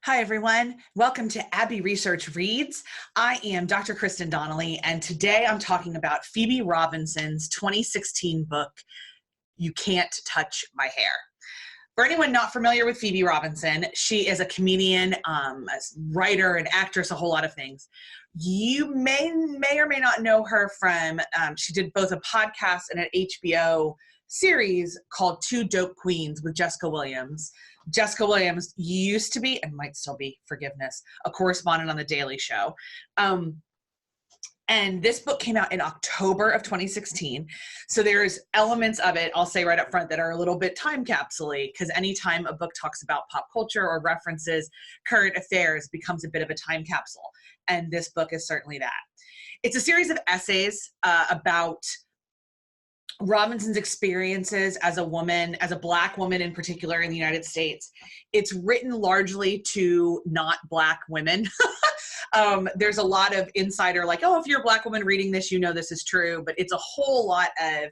Hi, everyone. Welcome to Abbey Research Reads. I am Dr. Kristen Donnelly, and today I'm talking about Phoebe Robinson's 2016 book, You Can't Touch My Hair. For anyone not familiar with Phoebe Robinson, she is a comedian, a writer, an actress, a whole lot of things. You may or may not know her from, she did both a podcast and an HBO series called Two Dope Queens with Jessica Williams. Jessica Williams used to be, and might still be, forgiveness, a correspondent on The Daily Show. And this book came out in October of 2016. So there's elements of it, I'll say right up front, that are a little bit time capsule-y, because anytime a book talks about pop culture or references current affairs becomes a bit of a time capsule. And this book is certainly that. It's a series of essays about Robinson's experiences as a woman, as a Black woman in particular in the United States. It's written largely to not Black women. There's a lot of insider, like, oh, if you're a Black woman reading this, you know this is true. But it's a whole lot of,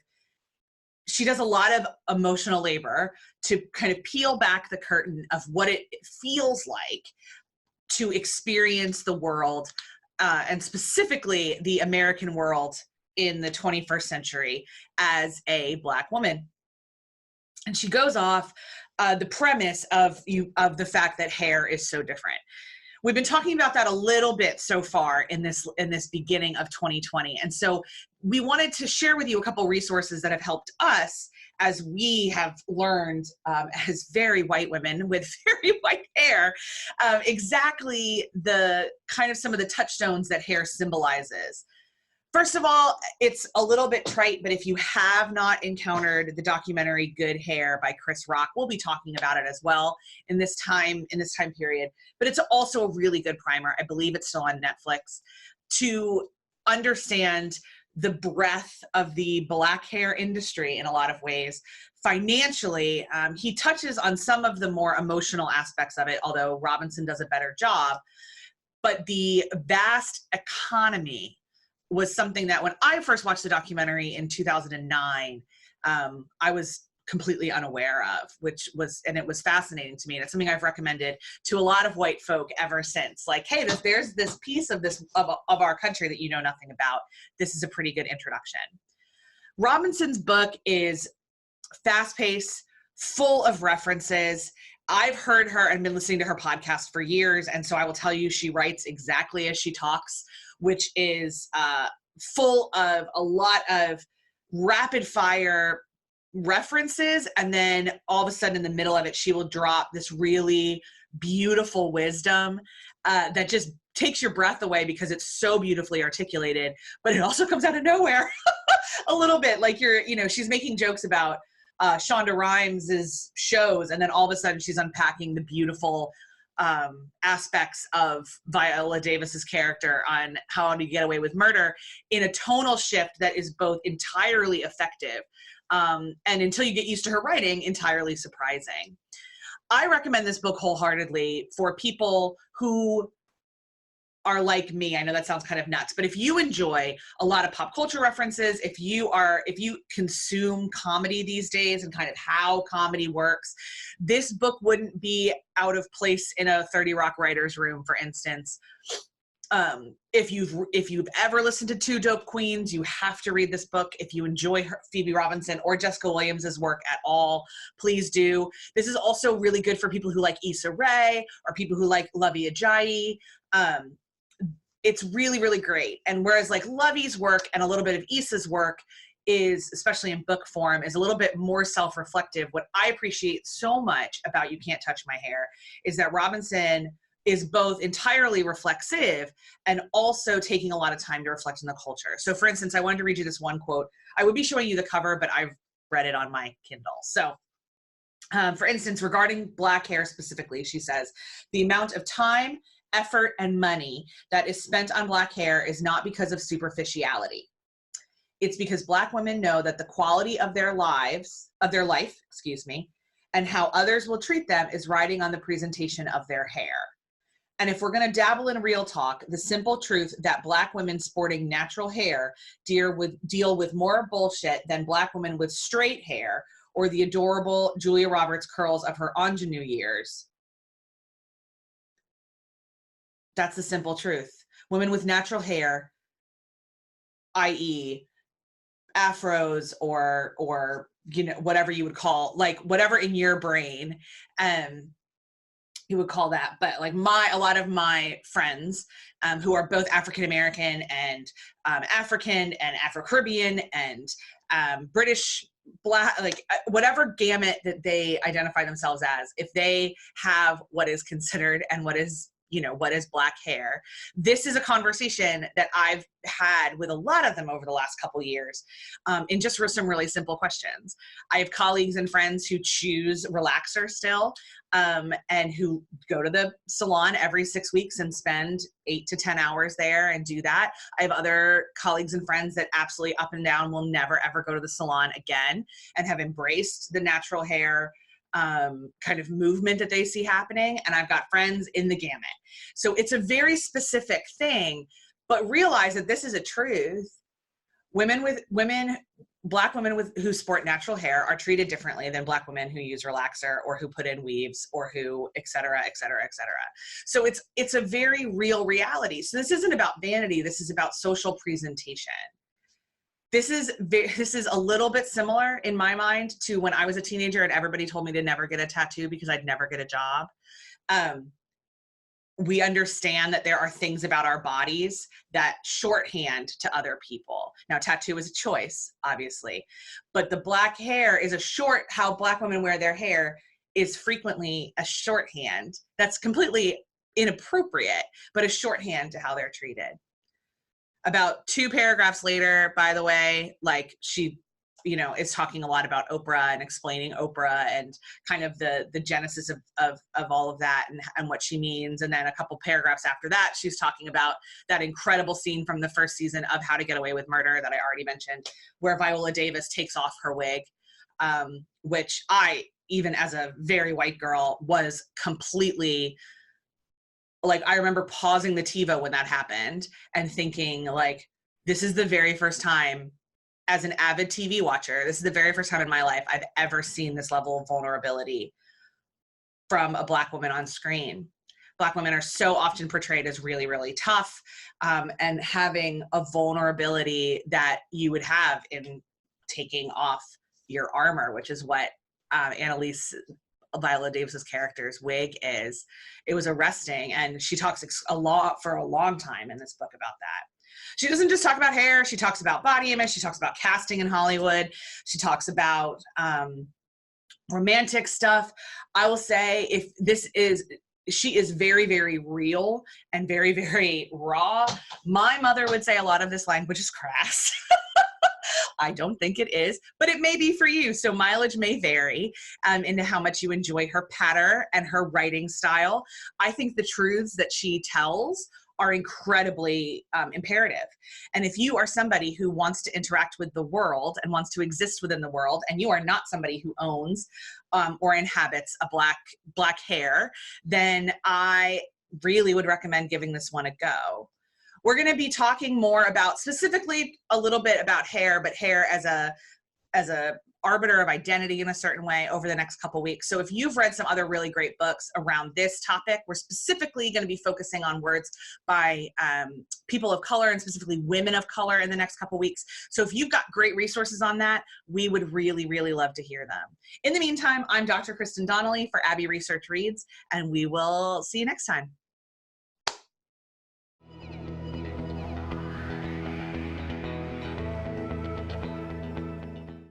she does a lot of emotional labor to kind of peel back the curtain of what it feels like to experience the world, and specifically the American world in the 21st century as a Black woman. And she goes off the premise of the fact that hair is so different. We've been talking about that a little bit so far in this beginning of 2020. And so we wanted to share with you a couple resources that have helped us as we have learned as very white women with very white hair, exactly the kind of some of the touchstones that hair symbolizes. First of all, it's a little bit trite, but if you have not encountered the documentary Good Hair by Chris Rock, we'll be talking about it as well in this time period. But it's also a really good primer. I believe it's still on Netflix, to understand the breadth of the Black hair industry in a lot of ways. Financially, he touches on some of the more emotional aspects of it, although Robinson does a better job. But the vast economy was something that when I first watched the documentary in 2009, I was completely unaware of, and it was fascinating to me. And it's something I've recommended to a lot of white folk ever since. Like, hey, there's this piece of our country that you know nothing about. This is a pretty good introduction. Robinson's book is fast-paced, full of references. I've heard her and been listening to her podcast for years, and so I will tell you she writes exactly as she talks, which is full of a lot of rapid fire references, and then all of a sudden in the middle of it, she will drop this really beautiful wisdom that just takes your breath away because it's so beautifully articulated, but it also comes out of nowhere a little bit. Like she's making jokes about Shonda Rhimes' shows, and then all of a sudden she's unpacking the beautiful aspects of Viola Davis's character on How to Get Away with Murder in a tonal shift that is both entirely effective and, until you get used to her writing, entirely surprising. I recommend this book wholeheartedly for people who are like me. I know that sounds kind of nuts, but if you enjoy a lot of pop culture references, if you consume comedy these days and kind of how comedy works, this book wouldn't be out of place in a 30 Rock writer's room, for instance. If you've ever listened to Two Dope Queens, you have to read this book. If you enjoy Phoebe Robinson or Jessica Williams' work at all, please do. This is also really good for people who like Issa Rae or people who like Lovey Ajayi. It's really, really great. And whereas like Lovey's work and a little bit of Issa's work is, especially in book form, is a little bit more self-reflective, what I appreciate so much about You Can't Touch My Hair is that Robinson is both entirely reflexive and also taking a lot of time to reflect on the culture. So for instance, I wanted to read you this one quote. I would be showing you the cover, but I've read it on my Kindle. So for instance, regarding Black hair specifically, she says, the amount of time, effort, and money that is spent on Black hair is not because of superficiality. It's because Black women know that the quality of their life, and how others will treat them is riding on the presentation of their hair. And if we're going to dabble in real talk, the simple truth that Black women sporting natural hair deal with more bullshit than Black women with straight hair or the adorable Julia Roberts curls of her ingenue years That's the simple truth. Women with natural hair, i.e. afros or you know, whatever you would call, like whatever in your brain, you would call that. But like a lot of my friends who are both African American and African and Afro-Caribbean and British, Black, like whatever gamut that they identify themselves as, if they have what is considered and what is, you know, what is Black hair, this is a conversation that I've had with a lot of them over the last couple years, in just for some really simple questions. I have colleagues and friends who choose relaxer still, and who go to the salon every 6 weeks and spend 8 to 10 hours there and do that. I have other colleagues and friends that absolutely up and down will never ever go to the salon again and have embraced the natural hair kind of movement that they see happening. And I've got friends in the gamut. So it's a very specific thing, but realize that this is a truth. Black women who sport natural hair are treated differently than Black women who use relaxer or who put in weaves or who, et cetera, et cetera, et cetera. So it's a very real reality. So this isn't about vanity. This is about social presentation. This is a little bit similar in my mind to when I was a teenager and everybody told me to never get a tattoo because I'd never get a job. We understand that there are things about our bodies that shorthand to other people. Now, tattoo is a choice, obviously, but the Black hair is how Black women wear their hair is frequently a shorthand that's completely inappropriate, but a shorthand to how they're treated. About 2 paragraphs later, by the way, like she, you know, is talking a lot about Oprah and explaining Oprah and kind of the genesis of all of that and what she means. And then a couple paragraphs after that, she's talking about that incredible scene from the first season of How to Get Away with Murder that I already mentioned, where Viola Davis takes off her wig, which I, even as a very white girl, was completely, like, I remember pausing the TiVo when that happened and thinking, like, this is the very first time, as an avid TV watcher, this is the very first time in my life I've ever seen this level of vulnerability from a Black woman on screen. Black women are so often portrayed as really, really tough, and having a vulnerability that you would have in taking off your armor, which is what Annalise, Viola Davis's character's wig is. It was arresting, and she talks a lot for a long time in this book about that. She doesn't just talk about hair, she talks about body image, she talks about casting in Hollywood, she talks about romantic stuff. I will say, she is very, very real and very, very raw. My mother would say a lot of this language is crass. I don't think it is, but it may be for you. So mileage may vary into how much you enjoy her patter and her writing style. I think the truths that she tells are incredibly imperative. And if you are somebody who wants to interact with the world and wants to exist within the world, and you are not somebody who owns or inhabits a black hair, then I really would recommend giving this one a go. We're going to be talking more about, specifically a little bit about hair, but hair as a arbiter of identity in a certain way over the next couple weeks. So if you've read some other really great books around this topic, we're specifically going to be focusing on words by people of color and specifically women of color in the next couple weeks. So if you've got great resources on that, we would really, really love to hear them. In the meantime, I'm Dr. Kristen Donnelly for Abbey Research Reads, and we will see you next time.